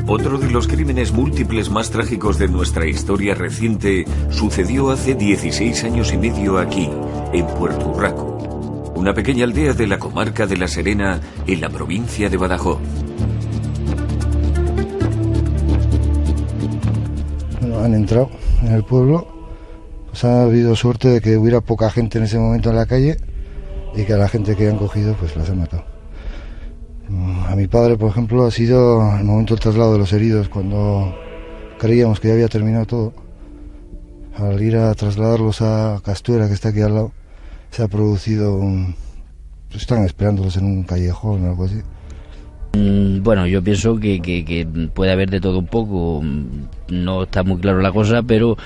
Otro de los crímenes múltiples más trágicos de nuestra historia reciente sucedió hace 16 años y medio aquí, en Puerto Urraco, una pequeña aldea de la comarca de La Serena, en la provincia de Badajoz. Bueno, han entrado en el pueblo, pues ha habido suerte de que hubiera poca gente en ese momento en la calle y que a la gente que han cogido pues las han matado. A mi padre, por ejemplo, ha sido el momento del traslado de los heridos, cuando creíamos que ya había terminado todo. Al ir a trasladarlos a Castuera, que está aquí al lado, se ha producido están esperándolos en un callejón o algo así. Bueno, yo pienso que puede haber de todo un poco, no está muy claro la cosa, pero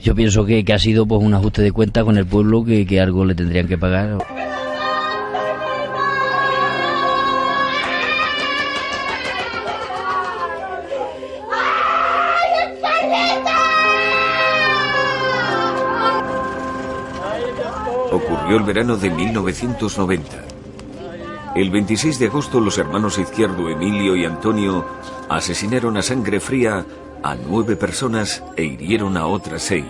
yo pienso que ha sido pues un ajuste de cuenta con el pueblo, que algo le tendrían que pagar. Ocurrió el verano de 1990. El 26 de agosto los hermanos Izquierdo, Emilio y Antonio, asesinaron a sangre fría a 9 personas e hirieron a otras 6.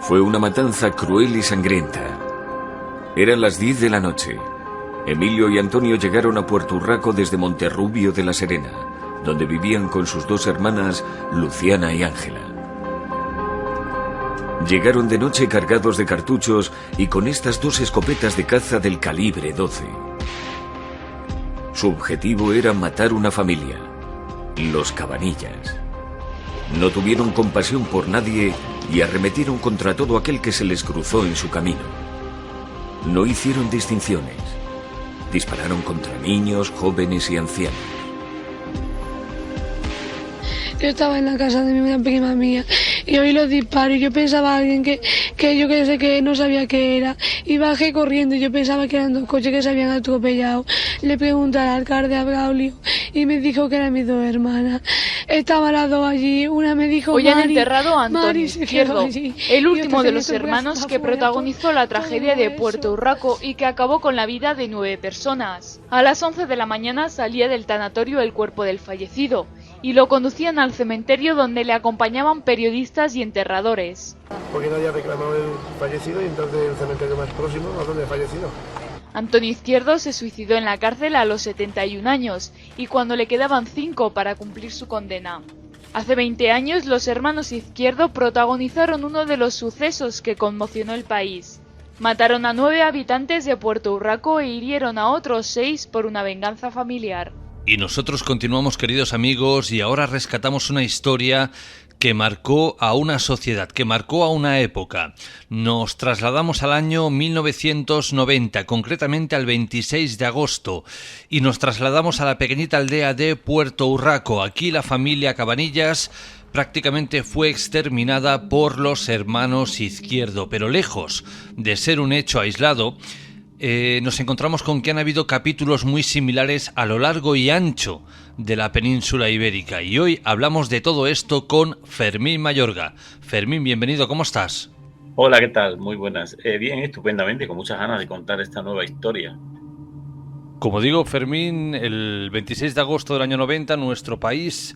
Fue una matanza cruel y sangrienta. Eran las 10 de la noche. Emilio y Antonio llegaron a Puerto Urraco desde Monterrubio de La Serena, donde vivían con sus 2 hermanas, Luciana y Ángela. Llegaron de noche cargados de cartuchos y con estas 2 escopetas de caza del calibre 12. Su objetivo era matar una familia, los Cabanillas. No tuvieron compasión por nadie y arremetieron contra todo aquel que se les cruzó en su camino. No hicieron distinciones. Dispararon contra niños, jóvenes y ancianos. Yo estaba en la casa de una prima mía y oí los disparos y yo pensaba a alguien que yo que sé que no sabía qué era, y bajé corriendo y yo pensaba que eran 2 coches que se habían atropellado. Le pregunté al alcalde, a Braulio, y me dijo que eran mis 2 hermanas. Estaban las 2 allí, una me dijo Hoy han Mari, enterrado a Antonio Mari Izquierdo, el último de los hermanos que protagonizó la tragedia de Puerto Urraco y que acabó con la vida de 9 personas. A las 11 de la mañana salía del tanatorio el cuerpo del fallecido y lo conducían al cementerio, donde le acompañaban periodistas y enterradores. Porque nadie ha reclamado el fallecido y entonces el cementerio más próximo a donde ha fallecido. Antonio Izquierdo se suicidó en la cárcel a los 71 años y cuando le quedaban 5 para cumplir su condena. Hace 20 años los hermanos Izquierdo protagonizaron uno de los sucesos que conmocionó el país. Mataron a 9 habitantes de Puerto Urraco e hirieron a otros 6 por una venganza familiar. Y nosotros continuamos, queridos amigos, y ahora rescatamos una historia que marcó a una sociedad, que marcó a una época. Nos trasladamos al año 1990, concretamente al 26 de agosto, y nos trasladamos a la pequeñita aldea de Puerto Urraco. Aquí la familia Cabanillas prácticamente fue exterminada por los hermanos Izquierdo, pero lejos de ser un hecho aislado, nos encontramos con que han habido capítulos muy similares a lo largo y ancho de la península ibérica, y hoy hablamos de todo esto con Fermín Mayorga. Fermín, bienvenido, ¿cómo estás? Hola, ¿qué tal? Muy buenas. Bien, estupendamente, con muchas ganas de contar esta nueva historia. Como digo, Fermín, el 26 de agosto del año 90 nuestro país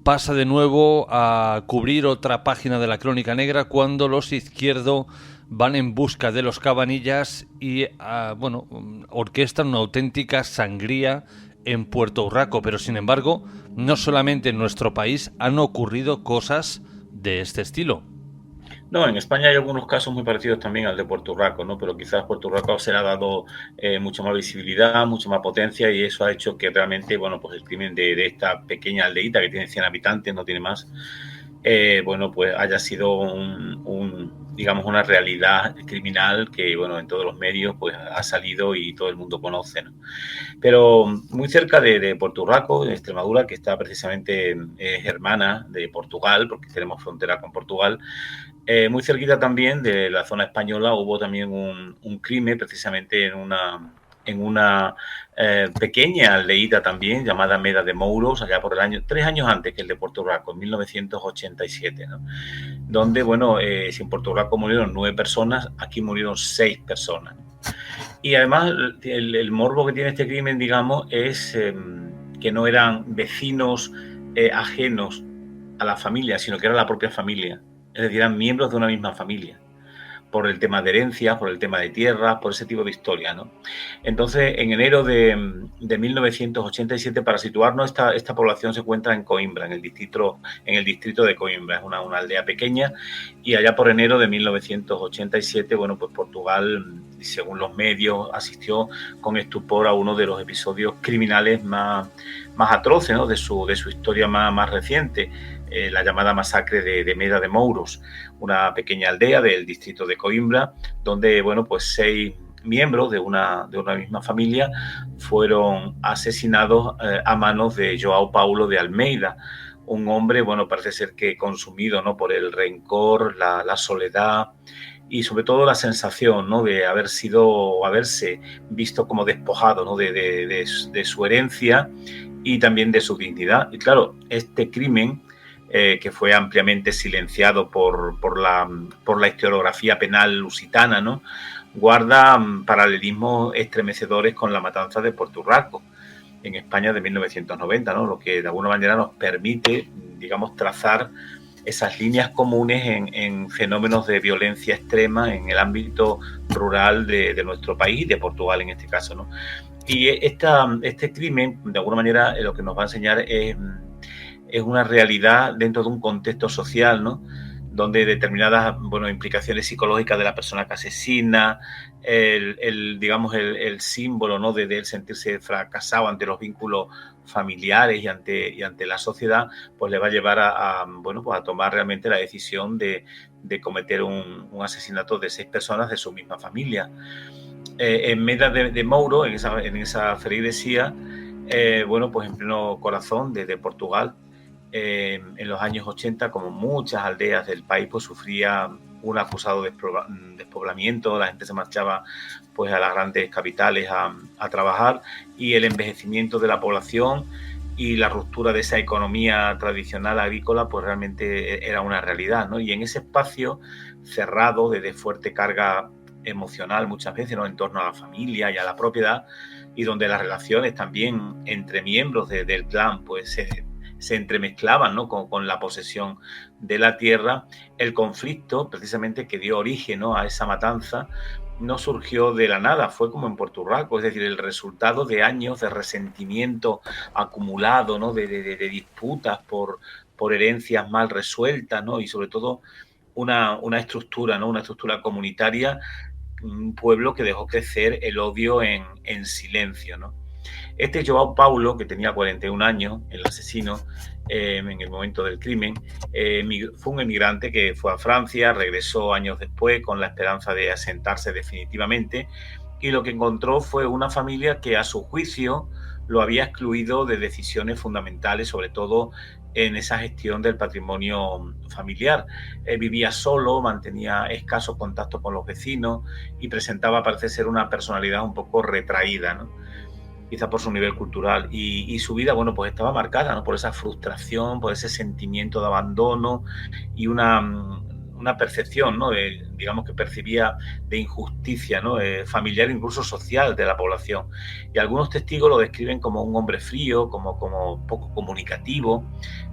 pasa de nuevo a cubrir otra página de la crónica negra, cuando los Izquierdo van en busca de los Cabanillas y orquestan una auténtica sangría en Puerto Urraco. Pero sin embargo, no solamente en nuestro país han ocurrido cosas de este estilo. No, en España hay algunos casos muy parecidos también al de Puerto Urraco, ¿no? Pero quizás Puerto Urraco se le ha dado mucha más visibilidad, mucha más potencia, y eso ha hecho que realmente, pues el crimen de esta pequeña aldeíta que tiene 100 habitantes, no tiene más, pues haya sido una realidad criminal que, en todos los medios pues ha salido y todo el mundo conoce, ¿no? Pero muy cerca de Puerto Urraco, de Extremadura, que está precisamente, es hermana de Portugal, porque tenemos frontera con Portugal, muy cerquita también de la zona española, hubo también un crimen precisamente en una pequeña aldeíta también llamada Meda de Mouros, allá por 3 años antes que el de Puerto Urraco, en 1987, ¿no? Donde, si en Puerto Urraco murieron 9 personas, aquí murieron 6 personas. Y además el morbo que tiene este crimen, digamos, es que no eran vecinos ajenos a la familia, sino que era la propia familia. Es decir, eran miembros de una misma familia, por el tema de herencias, por el tema de tierras, por ese tipo de historia, ¿no? Entonces, en enero de 1987, para situarnos, esta población se encuentra en Coimbra, en el distrito de Coimbra, es una aldea pequeña, y allá por enero de 1987, bueno, pues Portugal, según los medios, asistió con estupor a uno de los episodios criminales más atroces, ¿no?, de su historia más reciente, la llamada masacre de Meda de Mouros, una pequeña aldea del distrito de Coimbra, donde, bueno, pues 6 miembros de una misma familia fueron asesinados a manos de João Paulo de Almeida, un hombre, bueno, parece ser que consumido, ¿no?, por el rencor, la soledad y sobre todo la sensación, ¿no?, de haberse visto como despojado, ¿no?, de su herencia y también de su dignidad. Y claro, este crimen, que fue ampliamente silenciado por la historiografía penal lusitana, ¿no?, guarda paralelismos estremecedores con la matanza de Puerto Rico en España de 1990, ¿no?, lo que de alguna manera nos permite, digamos, trazar esas líneas comunes en fenómenos de violencia extrema en el ámbito rural de nuestro país, de Portugal en este caso, ¿no? Y este crimen, de alguna manera, lo que nos va a enseñar es una realidad dentro de un contexto social, ¿no?, donde determinadas, bueno, implicaciones psicológicas de la persona que asesina, digamos, el símbolo, ¿no?, de sentirse fracasado ante los vínculos familiares y ante la sociedad, pues le va a llevar bueno, pues a tomar realmente la decisión de cometer un asesinato de 6 personas de su misma familia. En Meda de Mouro, en esa feligresía, bueno, pues en pleno corazón de Portugal, en los años 80, como muchas aldeas del país, pues sufría un acusado despoblamiento, la gente se marchaba pues a las grandes capitales a trabajar, y el envejecimiento de la población y la ruptura de esa economía tradicional agrícola pues realmente era una realidad, ¿no? Y en ese espacio cerrado de fuerte carga emocional muchas veces, ¿no?, en torno a la familia y a la propiedad, y donde las relaciones también entre miembros del clan pues se entremezclaban, ¿no?, con la posesión de la tierra, el conflicto precisamente que dio origen, ¿no?, a esa matanza no surgió de la nada, fue como en Puerto Rico, es decir, el resultado de años de resentimiento acumulado, ¿no?, de disputas por herencias mal resueltas, ¿no?, y sobre todo una estructura, ¿no?, una estructura comunitaria, un pueblo que dejó crecer el odio en silencio, ¿no? Este João Paulo, que tenía 41 años, el asesino, en el momento del crimen, fue un emigrante que fue a Francia, regresó años después con la esperanza de asentarse definitivamente, y lo que encontró fue una familia que a su juicio lo había excluido de decisiones fundamentales, sobre todo en esa gestión del patrimonio familiar. Vivía solo, mantenía escasos contactos con los vecinos y presentaba, parece ser, una personalidad un poco retraída, ¿no?, quizá por su nivel cultural, y su vida, bueno, pues estaba marcada, ¿no?, por esa frustración, por ese sentimiento de abandono y una percepción, ¿no?, digamos, que percibía de injusticia, ¿no?, familiar, incluso social, de la población. Y algunos testigos lo describen como un hombre frío, como poco comunicativo,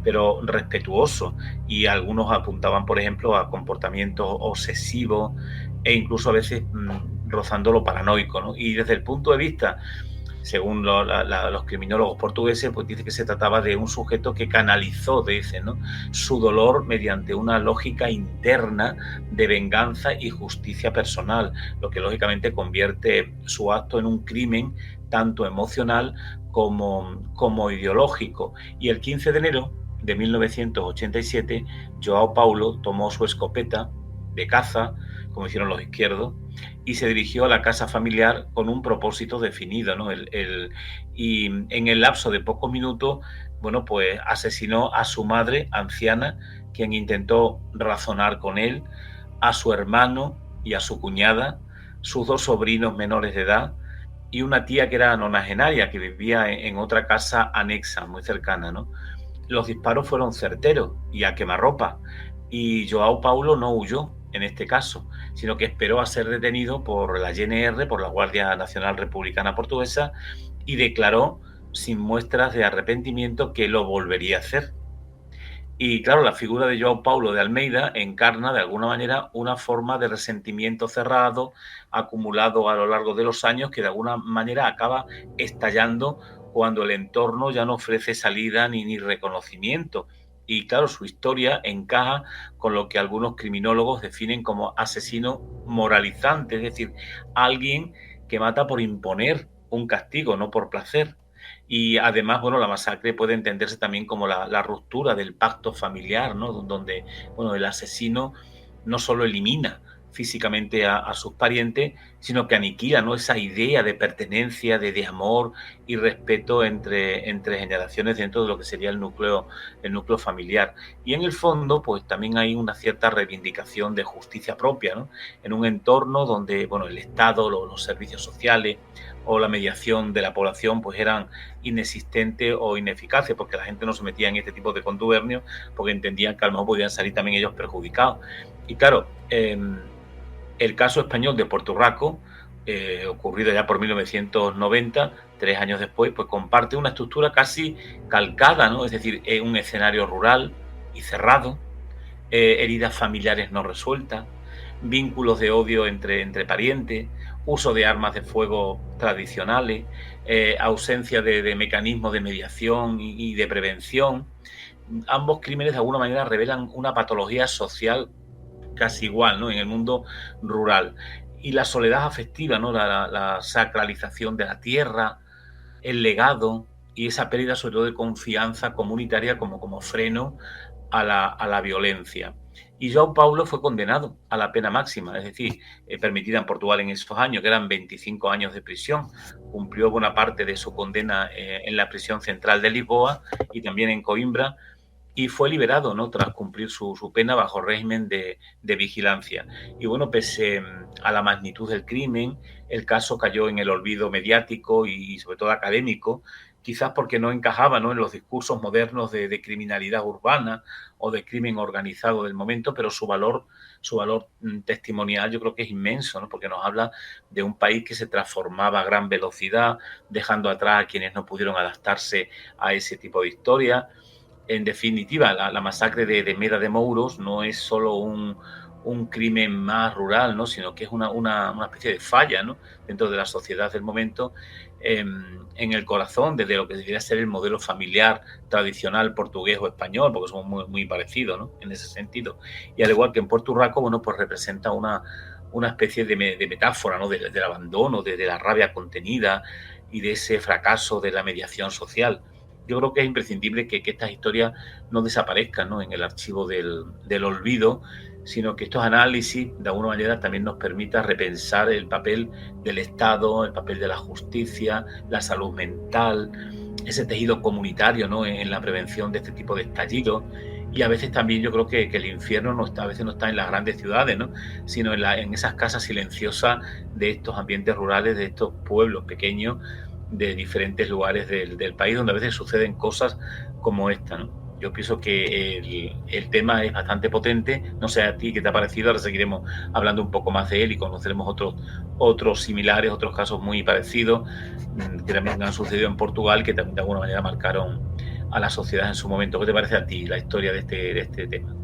pero respetuoso, y algunos apuntaban, por ejemplo, a comportamientos obsesivos e incluso a veces rozando lo paranoico, ¿no? Y desde el punto de vista, según los criminólogos portugueses, pues dice que se trataba de un sujeto que canalizó, dicen, ¿no?, su dolor mediante una lógica interna de venganza y justicia personal, lo que lógicamente convierte su acto en un crimen tanto emocional como ideológico. Y el 15 de enero de 1987, João Paulo tomó su escopeta de caza, como hicieron los izquierdos, y se dirigió a la casa familiar con un propósito definido, ¿no? Y en el lapso de pocos minutos, bueno, pues asesinó a su madre anciana, quien intentó razonar con él, a su hermano y a su cuñada, sus 2 sobrinos menores de edad y una tía que era nonagenaria, que vivía en otra casa anexa, muy cercana, ¿no? Los disparos fueron certeros y a quemarropa, y João Paulo no huyó. en este caso, sino que esperó a ser detenido por la GNR, por la Guardia Nacional Republicana Portuguesa, y declaró sin muestras de arrepentimiento que lo volvería a hacer. Y claro, la figura de João Paulo de Almeida encarna de alguna manera una forma de resentimiento cerrado, acumulado a lo largo de los años, que de alguna manera acaba estallando cuando el entorno ya no ofrece salida ni reconocimiento. Y claro, su historia encaja con lo que algunos criminólogos definen como asesino moralizante, es decir, alguien que mata por imponer un castigo, no por placer. Y además, bueno, la masacre puede entenderse también como la ruptura del pacto familiar, ¿no? Donde, bueno, el asesino no solo elimina físicamente a sus parientes, sino que aniquila, ¿no?, esa idea de pertenencia, de amor y respeto entre generaciones dentro de lo que sería el núcleo familiar. Y en el fondo, pues también hay una cierta reivindicación de justicia propia, ¿no?, en un entorno donde, bueno, el Estado, los servicios sociales o la mediación de la población pues eran inexistentes o ineficaces, porque la gente no se metía en este tipo de contubernios porque entendían que a lo mejor podían salir también ellos perjudicados. Y claro, el caso español de Porto Urraco, ocurrido ya por 1990, 3 años después, pues comparte una estructura casi calcada, ¿no? Es decir, un escenario rural y cerrado, heridas familiares no resueltas, vínculos de odio entre parientes, uso de armas de fuego tradicionales, ausencia de mecanismos de mediación y de prevención. Ambos crímenes de alguna manera revelan una patología social casi igual, ¿no?, en el mundo rural. Y la soledad afectiva, ¿no?, la sacralización de la tierra, el legado y esa pérdida sobre todo de confianza comunitaria como freno a la violencia. Y João Paulo fue condenado a la pena máxima, es decir, permitida en Portugal en esos años, que eran 25 años de prisión. Cumplió buena parte de su condena en la prisión central de Lisboa y también en Coimbra, y fue liberado, ¿no?, tras cumplir su pena bajo régimen de vigilancia. Y bueno, pese a la magnitud del crimen, el caso cayó en el olvido mediático y sobre todo académico, quizás porque no encajaba, ¿no?, en los discursos modernos de criminalidad urbana o de crimen organizado del momento, pero su valor testimonial yo creo que es inmenso, ¿no?, porque nos habla de un país que se transformaba a gran velocidad, dejando atrás a quienes no pudieron adaptarse a ese tipo de historia. En definitiva, la masacre de Meda de Mouros no es solo un crimen más rural, ¿no?, sino que es una especie de falla, ¿no?, dentro de la sociedad del momento, en el corazón de lo que debería ser el modelo familiar tradicional portugués o español, porque somos muy, muy parecidos, ¿no?, en ese sentido. Y al igual que en Porto Urraco, bueno, pues representa una especie de metáfora, ¿no?, del abandono, de la rabia contenida y de ese fracaso de la mediación social. Yo creo que es imprescindible que estas historias no desaparezcan, ¿no?, en el archivo del olvido, sino que estos análisis de alguna manera también nos permita repensar el papel del Estado, el papel de la justicia, la salud mental, ese tejido comunitario, ¿no?, en la prevención de este tipo de estallidos. Y a veces también yo creo que el infierno a veces no está en las grandes ciudades, ¿no?, sino en esas casas silenciosas de estos ambientes rurales, de estos pueblos pequeños de diferentes lugares del país, donde a veces suceden cosas como esta, ¿no? Yo pienso que el tema es bastante potente. No sé a ti qué te ha parecido, ahora seguiremos hablando un poco más de él y conoceremos otros similares, otros casos muy parecidos que también han sucedido en Portugal, que también de alguna manera marcaron a la sociedad en su momento. ¿Qué te parece a ti la historia de este tema?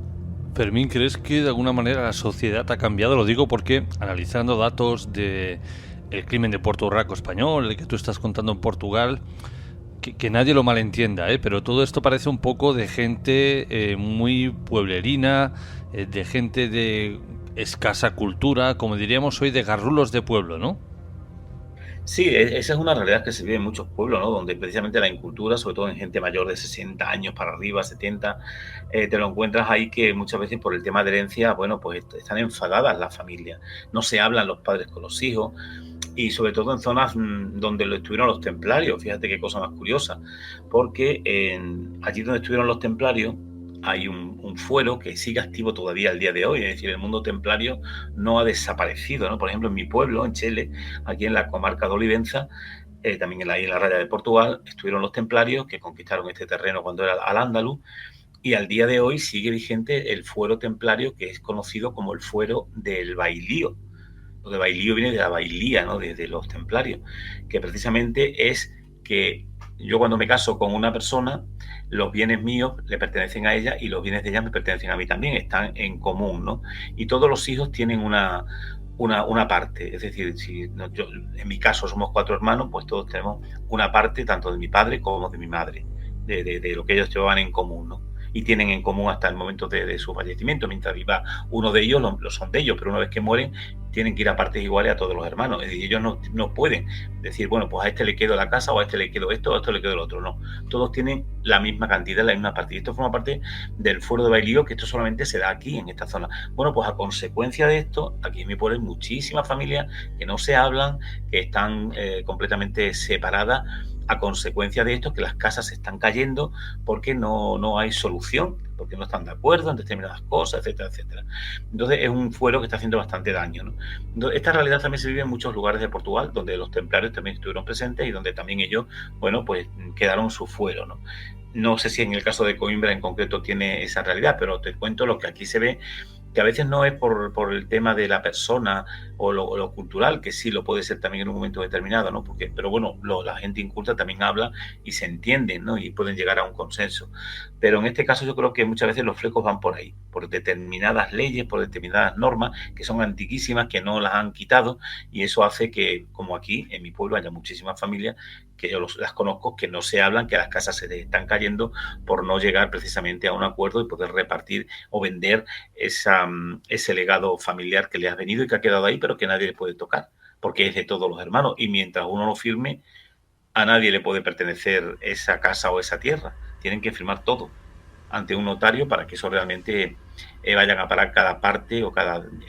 Fermín, ¿crees que de alguna manera la sociedad ha cambiado? Lo digo porque analizando datos de el crimen de Porto Urraco español, el que tú estás contando en Portugal, que nadie lo malentienda, pero todo esto parece un poco de gente muy pueblerina, de gente de escasa cultura, como diríamos hoy, de garrulos de pueblo, ¿no? Sí, esa es una realidad que se vive en muchos pueblos, ¿no?, donde precisamente la incultura, sobre todo en gente mayor de 60 años para arriba, 70, te lo encuentras ahí que muchas veces por el tema de herencia, bueno, pues están enfadadas las familias, no se hablan los padres con los hijos, y sobre todo en zonas donde lo estuvieron los templarios. Fíjate qué cosa más curiosa, porque allí donde estuvieron los templarios hay un fuero que sigue activo todavía al día de hoy, es decir, el mundo templario no ha desaparecido, ¿no? Por ejemplo, en mi pueblo, en Chele, aquí en la comarca de Olivenza, también en la isla Raya de Portugal, estuvieron los templarios que conquistaron este terreno cuando era Al-Ándalus, y al día de hoy sigue vigente el fuero templario, que es conocido como el fuero del bailío. Lo de bailío viene de la bailía, ¿no? De los templarios, que precisamente es que yo cuando me caso con una persona, los bienes míos le pertenecen a ella y los bienes de ella me pertenecen a mí también, están en común, ¿no? Y todos los hijos tienen una parte, es decir, si yo, en mi caso somos 4 hermanos, pues todos tenemos una parte, tanto de mi padre como de mi madre, de lo que ellos llevaban en común, ¿no? Y tienen en común hasta el momento de su fallecimiento. Mientras viva uno de ellos, lo son de ellos, pero una vez que mueren, tienen que ir a partes iguales a todos los hermanos. Es decir, ellos no pueden decir, bueno, pues a este le quedo la casa, o a este le quedo esto, o a este le quedo el otro. No, todos tienen la misma cantidad, la misma parte. Y esto forma parte del fuero de bailío, que esto solamente se da aquí, en esta zona. Bueno, pues a consecuencia de esto, aquí en mi pueblo hay muchísimas familias que no se hablan, que están completamente separadas, a consecuencia de esto, que las casas se están cayendo porque no hay solución, porque no están de acuerdo en determinadas cosas, etcétera, etcétera. Entonces es un fuero que está haciendo bastante daño, ¿no? Entonces, esta realidad también se vive en muchos lugares de Portugal, donde los templarios también estuvieron presentes y donde también ellos, bueno, pues quedaron su fuero, ¿no? No sé si en el caso de Coimbra en concreto tiene esa realidad, pero te cuento lo que aquí se ve, que a veces no es por el tema de la persona o lo cultural, que sí lo puede ser también en un momento determinado, ¿no? Pero bueno, la gente inculta también habla y se entienden, ¿no? Y pueden llegar a un consenso. Pero en este caso yo creo que muchas veces los flecos van por ahí, por determinadas leyes, por determinadas normas que son antiquísimas, que no las han quitado, y eso hace que, como aquí en mi pueblo, haya muchísimas familias que yo las conozco, que no se hablan, que las casas se están cayendo por no llegar precisamente a un acuerdo y poder repartir o vender ese legado familiar que le ha venido y que ha quedado ahí, pero que nadie le puede tocar, porque es de todos los hermanos. Y mientras uno lo firme, a nadie le puede pertenecer esa casa o esa tierra. Tienen que firmar todo ante un notario para que eso realmente vayan a parar cada parte o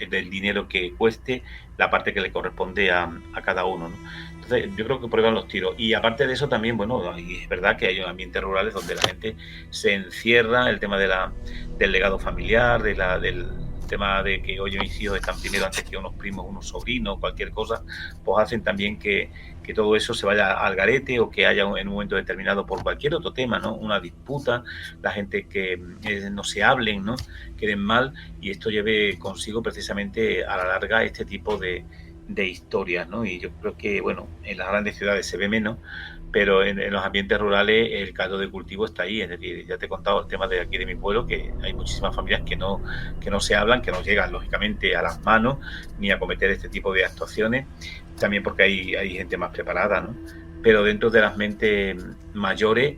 del dinero que cueste, la parte que le corresponde a cada uno, ¿no? Entonces, yo creo que por ahí van los tiros. Y aparte de eso también, bueno, es verdad que hay ambientes rurales donde la gente se encierra, el tema del legado familiar, del tema de que, oye, mis hijos están primero antes que unos primos, unos sobrinos, cualquier cosa, pues hacen también que todo eso se vaya al garete, o que haya en un momento determinado, por cualquier otro tema, ¿no? Una disputa, la gente que no se hablen, ¿no? Queden mal, y esto lleve consigo precisamente a la larga este tipo de historias, ¿no? Y yo creo que, bueno, en las grandes ciudades se ve menos, pero en los ambientes rurales el caldo de cultivo está ahí. Es decir, ya te he contado el tema de aquí de mi pueblo, que hay muchísimas familias que no se hablan, que no llegan lógicamente a las manos ni a cometer este tipo de actuaciones, también porque hay gente más preparada, ¿no? Pero dentro de las mentes mayores,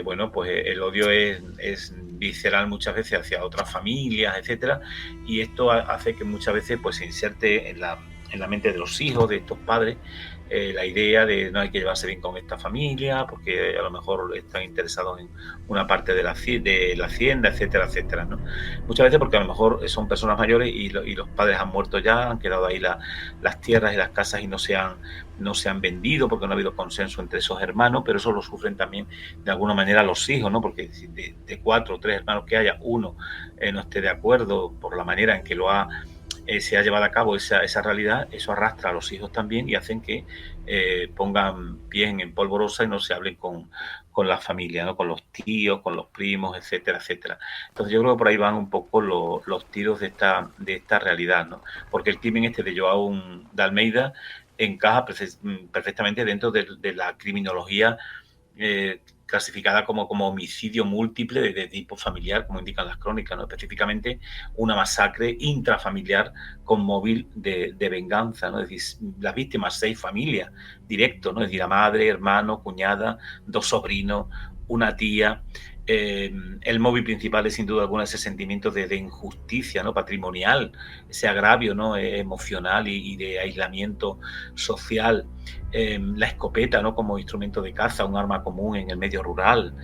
bueno, pues el odio es visceral muchas veces hacia otras familias, etcétera, y esto hace que muchas veces pues se inserte en la mente de los hijos, de estos padres, la idea de no hay que llevarse bien con esta familia porque a lo mejor están interesados en una parte de la hacienda, etcétera, etcétera, ¿no? Muchas veces porque a lo mejor son personas mayores y los padres han muerto ya, han quedado ahí las tierras y las casas y no se han vendido porque no ha habido consenso entre esos hermanos, pero eso lo sufren también de alguna manera los hijos, ¿no? Porque si de 4 o 3 hermanos que haya, uno no esté de acuerdo por la manera en que se ha llevado a cabo esa realidad, eso arrastra a los hijos también y hacen que pongan pies en polvorosa y no se hablen con la familia, ¿no? Con los tíos, con los primos, etcétera, etcétera. Entonces yo creo que por ahí van un poco los tiros de esta realidad, ¿no? Porque el crimen este de Joao de Almeida encaja perfectamente dentro de la criminología clasificada como homicidio múltiple de tipo familiar, como indican las crónicas, ¿no? Específicamente una masacre intrafamiliar con móvil de venganza, ¿no? Es decir, las víctimas 6 familias directos, ¿no? Es decir, la madre, hermano, cuñada, 2 sobrinos, una tía. El móvil principal es sin duda alguna ese sentimiento de injusticia, ¿no? Patrimonial, ese agravio, ¿no? Emocional y de aislamiento social. La escopeta, ¿no? Como instrumento de caza, un arma común en el medio rural,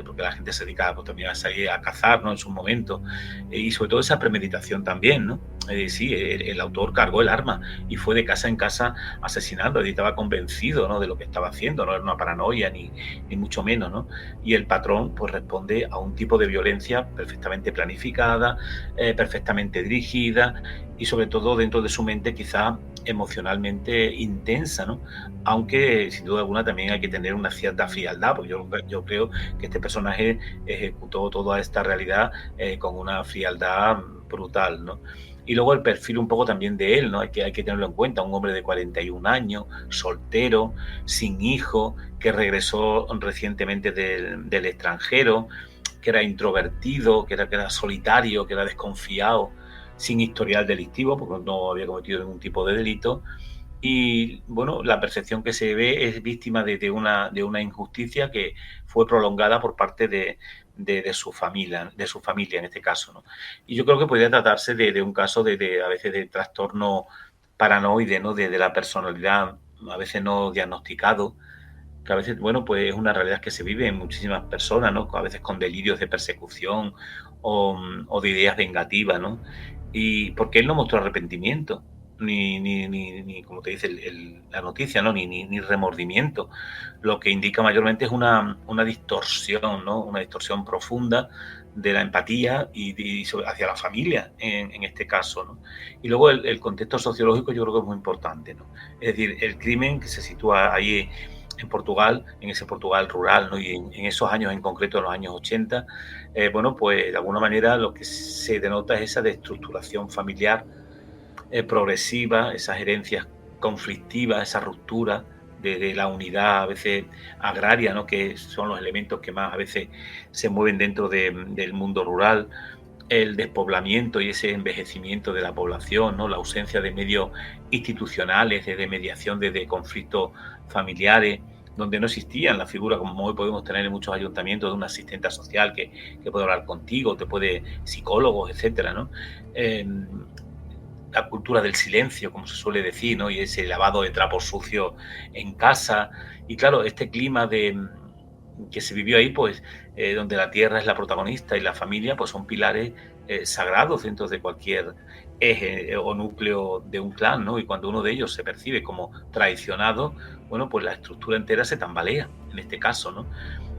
porque la gente se dedica pues, también a salir a cazar, ¿no? En sus momentos, y sobre todo esa premeditación también, ¿no? sí, el autor cargó el arma y fue de casa en casa asesinando, y estaba convencido, ¿no?, de lo que estaba haciendo, no era una paranoia ni mucho menos, ¿no? Y el patrón pues responde a un tipo de violencia perfectamente planificada, perfectamente dirigida y sobre todo dentro de su mente quizá emocionalmente intensa, ¿no? Aunque sin duda alguna también hay que tener una cierta frialdad, porque yo creo que este personaje ejecutó toda esta realidad con una frialdad brutal, ¿no? Y luego el perfil un poco también de él, ¿no? Hay que tenerlo en cuenta, un hombre de 41 años, soltero, sin hijo, que regresó recientemente del extranjero, que era introvertido, que era solitario, que era desconfiado, sin historial delictivo, porque no había cometido ningún tipo de delito. Y bueno, la percepción que se ve es víctima de una injusticia que fue prolongada por parte de su familia en este caso, ¿no? Y yo creo que podría tratarse de un caso a veces de trastorno paranoide, ¿no? De la personalidad, a veces no diagnosticado, que a veces, bueno, pues es una realidad que se vive en muchísimas personas, ¿no? A veces con delirios de persecución o de ideas vengativas, ¿no? Y porque él no mostró arrepentimiento, ni como te dice la noticia, ¿no? Ni remordimiento. Lo que indica mayormente es una distorsión, ¿no? Una distorsión profunda de la empatía y hacia la familia, en este caso, ¿no? Y luego el contexto sociológico yo creo que es muy importante, ¿no? Es decir, el crimen que se sitúa ahí en Portugal, en ese Portugal rural, ¿no? Y en esos años en concreto, en los años 80, bueno, pues de alguna manera lo que se denota es esa destructuración familiar progresiva, esas herencias conflictivas, esa ruptura de la unidad a veces agraria, ¿no? Que son los elementos que más a veces se mueven dentro del mundo rural, el despoblamiento y ese envejecimiento de la población, ¿no? La ausencia de medios institucionales, de mediación de conflictos familiares, donde no existían la figura como hoy podemos tener en muchos ayuntamientos de un asistente social que puede hablar contigo, psicólogos, etcétera, ¿no? La cultura del silencio, como se suele decir, ¿no? Y ese lavado de trapos sucios en casa. Y claro, este clima que se vivió ahí, pues, donde la tierra es la protagonista y la familia, pues son pilares sagrados dentro de cualquier eje o núcleo de un clan, ¿no? Y cuando uno de ellos se percibe como traicionado, bueno, pues la estructura entera se tambalea, en este caso, ¿no?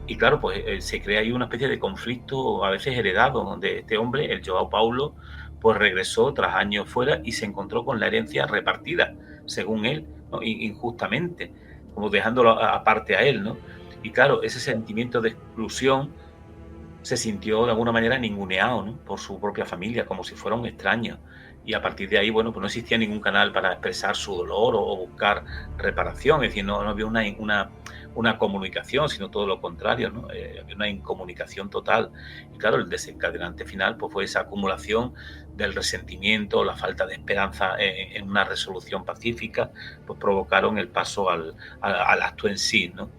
Y claro, pues se crea ahí una especie de conflicto a veces heredado, donde este hombre, el João Paulo, pues regresó tras años fuera y se encontró con la herencia repartida, según él, ¿no? Injustamente, como dejándolo aparte a él, ¿no? Y claro, ese sentimiento de exclusión se sintió de alguna manera ninguneado, ¿no? Por su propia familia, como si fuera un extraño. Y a partir de ahí, bueno, pues no existía ningún canal para expresar su dolor o buscar reparación, es decir, no había una comunicación, sino todo lo contrario, ¿no? Había una incomunicación total. Y claro, el desencadenante final pues fue esa acumulación del resentimiento, la falta de esperanza en una resolución pacífica, pues provocaron el paso al acto en sí, ¿no?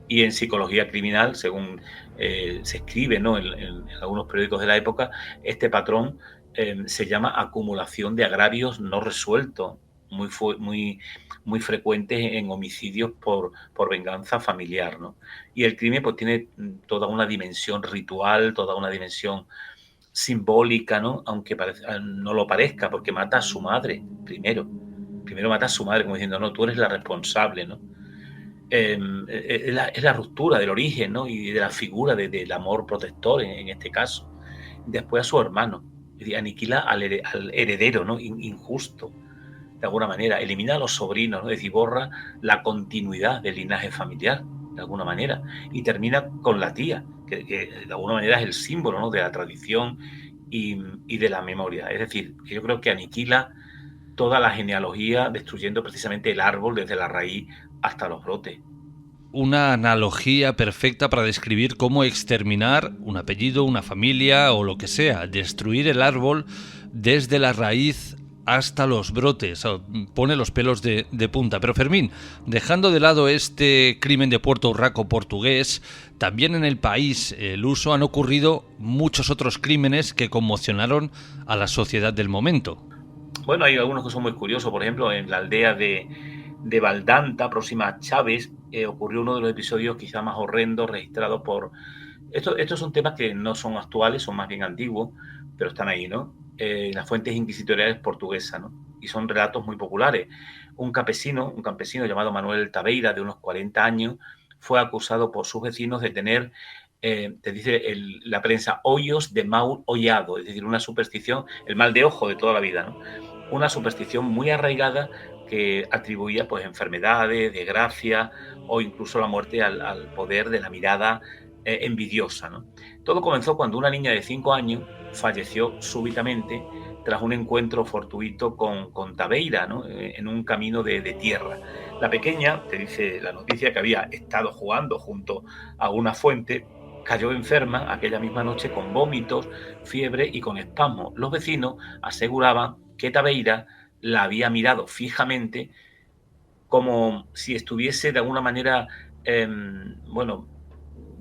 Y en psicología criminal, según se escribe, ¿no? en algunos periódicos de la época, este patrón se llama acumulación de agravios no resueltos, muy frecuentes en homicidios por venganza familiar, ¿no? Y el crimen pues tiene toda una dimensión ritual, toda una dimensión simbólica, ¿no? Aunque no lo parezca, porque mata a su madre primero mata a su madre, como diciendo, no, tú eres la responsable, ¿no? Es la ruptura del origen, ¿no? Y de la figura del amor protector en este caso. Después a su hermano, aniquila al heredero, ¿no? Injusto, de alguna manera, elimina a los sobrinos, ¿no? Es decir, borra la continuidad del linaje familiar, de alguna manera, y termina con la tía, que de alguna manera es el símbolo, ¿no? De la tradición y de la memoria. Es decir, que yo creo que aniquila toda la genealogía, destruyendo precisamente el árbol desde la raíz hasta los brotes. Una analogía perfecta para describir cómo exterminar un apellido, una familia o lo que sea, destruir el árbol desde la raíz hasta los brotes, pone los pelos de punta. Pero Fermín, dejando de lado este crimen de Puerto Urraco portugués, también en el país luso han ocurrido muchos otros crímenes que conmocionaron a la sociedad del momento. Bueno, hay algunos que son muy curiosos. Por ejemplo, en la aldea de Valdanta, próxima a Chaves, ocurrió uno de los episodios quizá más horrendos registrados por... Estos son temas que no son actuales, son más bien antiguos, pero están ahí, ¿no? las fuentes inquisitoriales portuguesas, ¿no? Y son relatos muy populares. Un campesino llamado Manuel Tabeira, de unos 40 años, fue acusado por sus vecinos de tener, te dice la prensa, hoyos de mal hollado, es decir, una superstición, el mal de ojo de toda la vida, ¿no? Una superstición muy arraigada que atribuía pues enfermedades, desgracias o incluso la muerte al poder de la mirada envidiosa, ¿no? Todo comenzó cuando una niña de 5 años falleció súbitamente tras un encuentro fortuito con Tabeira, ¿no? En un camino de tierra. La pequeña, te dice la noticia, que había estado jugando junto a una fuente, cayó enferma aquella misma noche con vómitos, fiebre y con espasmos. Los vecinos aseguraban que Tabeira la había mirado fijamente como si estuviese de alguna manera,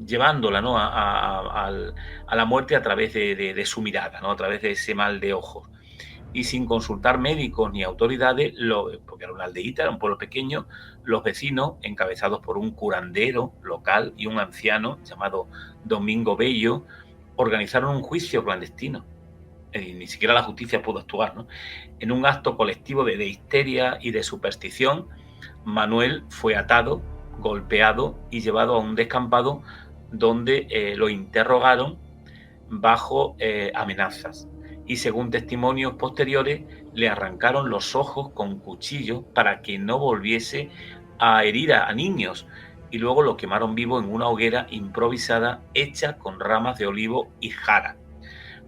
llevándola, ¿no? a la muerte a través de su mirada, ¿no? A través de ese mal de ojos. Y sin consultar médicos ni autoridades, porque era una aldeíta, era un pueblo pequeño, los vecinos, encabezados por un curandero local y un anciano llamado Domingo Bello, organizaron un juicio clandestino. Ni siquiera la justicia pudo actuar, ¿no? En un acto colectivo de histeria y de superstición, Manuel fue atado, golpeado y llevado a un descampado donde lo interrogaron bajo amenazas. Y según testimonios posteriores, le arrancaron los ojos con cuchillo para que no volviese a herir a niños, y luego lo quemaron vivo en una hoguera improvisada hecha con ramas de olivo y jara.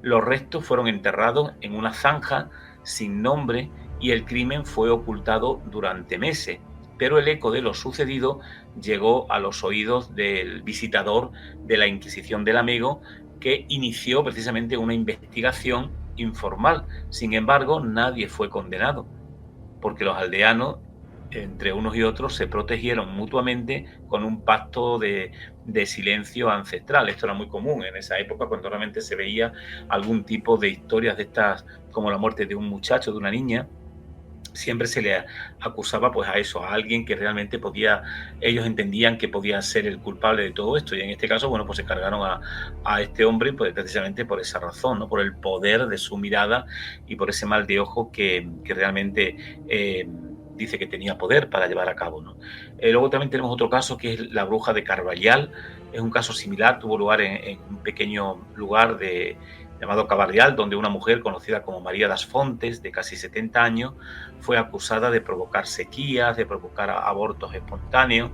Los restos fueron enterrados en una zanja sin nombre y el crimen fue ocultado durante meses, pero el eco de lo sucedido llegó a los oídos del visitador de la Inquisición del Lamego, que inició precisamente una investigación informal. Sin embargo, nadie fue condenado, porque los aldeanos, entre unos y otros, se protegieron mutuamente con un pacto de silencio ancestral. Esto era muy común en esa época, cuando realmente se veía algún tipo de historias de estas, como la muerte de un muchacho, de una niña. Siempre se le acusaba pues a eso, a alguien que realmente ellos entendían que podía ser el culpable de todo esto, y en este caso, bueno, pues se cargaron a este hombre pues precisamente por esa razón, ¿no? Por el poder de su mirada y por ese mal de ojo que realmente dice que tenía poder para llevar a cabo, ¿no? Luego también tenemos otro caso, que es la bruja de Carvallal. Es un caso similar, tuvo lugar en un pequeño lugar llamado Cabarrial, donde una mujer conocida como María das Fontes, de casi 70 años, fue acusada de provocar sequías, de provocar abortos espontáneos,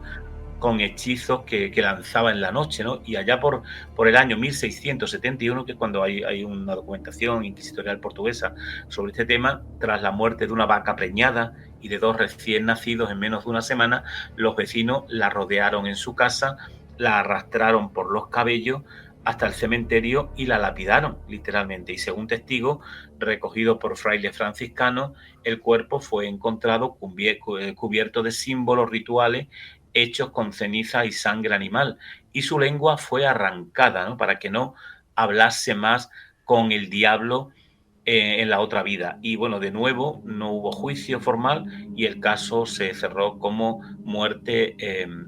con hechizos que lanzaba en la noche, ¿no? Y allá por el año 1671, que es cuando hay una documentación inquisitorial portuguesa sobre este tema, tras la muerte de una vaca preñada y de 2 recién nacidos en menos de una semana, los vecinos la rodearon en su casa, la arrastraron por los cabellos hasta el cementerio y la lapidaron, literalmente. Y según testigos recogidos por frailes franciscanos, el cuerpo fue encontrado cubierto de símbolos rituales hechos con ceniza y sangre animal, y su lengua fue arrancada, ¿no? Para que no hablase más con el diablo en la otra vida. Y bueno, de nuevo no hubo juicio formal y el caso se cerró como muerte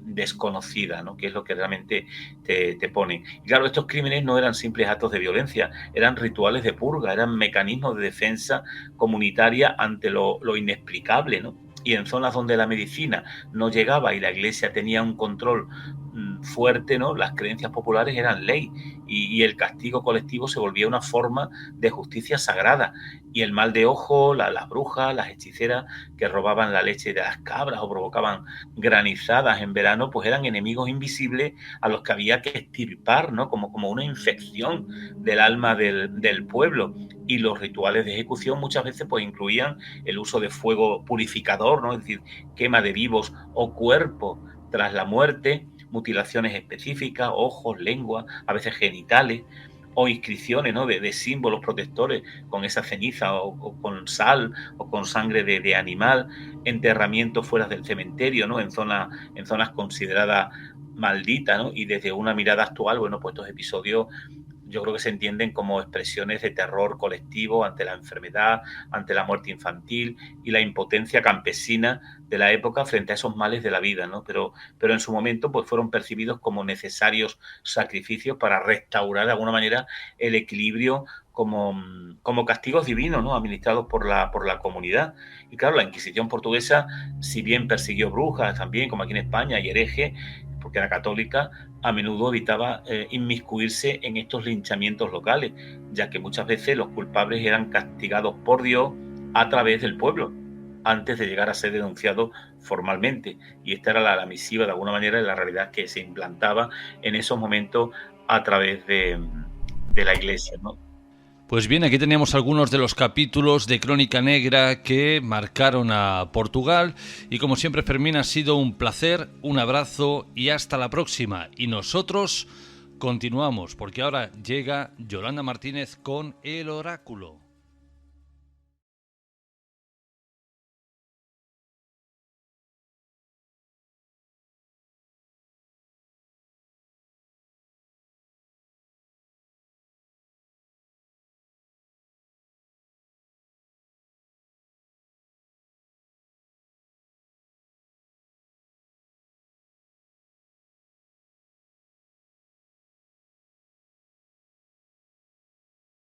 desconocida, ¿no? Que es lo que realmente te pone. Y claro, estos crímenes no eran simples actos de violencia, eran rituales de purga, eran mecanismos de defensa comunitaria ante lo inexplicable, ¿no? Y en zonas donde la medicina no llegaba y la Iglesia tenía un control fuerte, ¿no? Las creencias populares eran ley y el castigo colectivo se volvía una forma de justicia sagrada. Y el mal de ojo, las brujas, las hechiceras que robaban la leche de las cabras o provocaban granizadas en verano, pues eran enemigos invisibles a los que había que extirpar, ¿no? Como una infección del alma del pueblo. Y los rituales de ejecución muchas veces pues incluían el uso de fuego purificador, ¿no? Es decir, quema de vivos o cuerpos tras la muerte, mutilaciones específicas, ojos, lengua, a veces genitales, o inscripciones, ¿no? de símbolos protectores con esa ceniza o con sal o con sangre de animal, enterramientos fuera del cementerio, ¿no? en zonas consideradas malditas, ¿no? Y desde una mirada actual, bueno, pues estos episodios yo creo que se entienden como expresiones de terror colectivo ante la enfermedad, ante la muerte infantil y la impotencia campesina de la época frente a esos males de la vida, ¿no? Pero en su momento pues fueron percibidos como necesarios sacrificios para restaurar de alguna manera el equilibrio como castigos divinos, ¿no? Administrados por la comunidad. Y claro, la Inquisición portuguesa, si bien persiguió brujas también, como aquí en España, y herejes, porque era católica, a menudo evitaba inmiscuirse en estos linchamientos locales, ya que muchas veces los culpables eran castigados por Dios a través del pueblo, antes de llegar a ser denunciados formalmente. Y esta era la misiva, de alguna manera, de la realidad que se implantaba en esos momentos a través de la Iglesia, ¿no? Pues bien, aquí teníamos algunos de los capítulos de Crónica Negra que marcaron a Portugal y como siempre, Fermín, ha sido un placer, un abrazo y hasta la próxima. Y nosotros continuamos porque ahora llega Yolanda Martínez con El Oráculo.